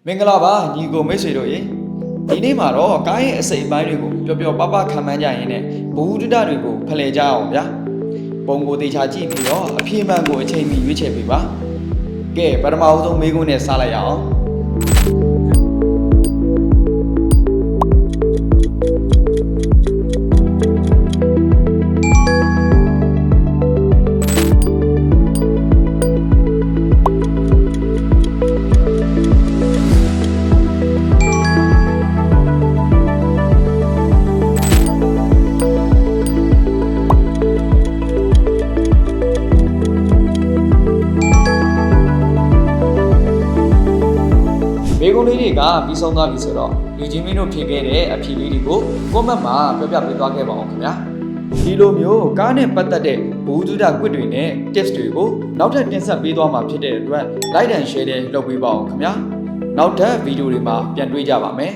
မင်္ဂလာပါညီကိုမိတ်ဆွေတို့ရေဒီနေ့မှာတော့ကားရဲ့အစိပ်အပိုင်းတွေကိုပျော်ပပခံမှန်းကြရင်လည်းဘဝတုဒ္ဒတွေကိုဖလှယ်ကြအောင်ဗျာပုံကိုတေချာကြည့်ပြီးတော့အပြေမှန်ကိုအချိန်မီရွေးချယ်ပေးပါကဲပထမအဆုံးမေးခွန်းနဲ့စလိုက်ရအောင်ဘေကုန်းလေးတွေကပြီးဆုံးသွားပြီဆိုတော့လူချင်းမင်းတို့ဖြေခဲ့တဲ့အဖြေလေးတွေကိုcommentမှာပြောပြပေးသွားခဲ့ပါအောင်ခင်ဗျာဒီလိုမျိုးကားနဲ့ပတ်သက်တဲ့ဘဝတုဒ္ဒကွစ်တွေနဲ့ tips တွေကိုနောက်ထပ်တင်ဆက်ပေးသွားမှာဖြစ်တဲ့အတွက် like and share လေးလုပ်ပေးပါအောင်ခင်ဗျာနောက်ထပ်ဗီဒီယိုတွေမှာပြန်တွေ့ကြပါမယ်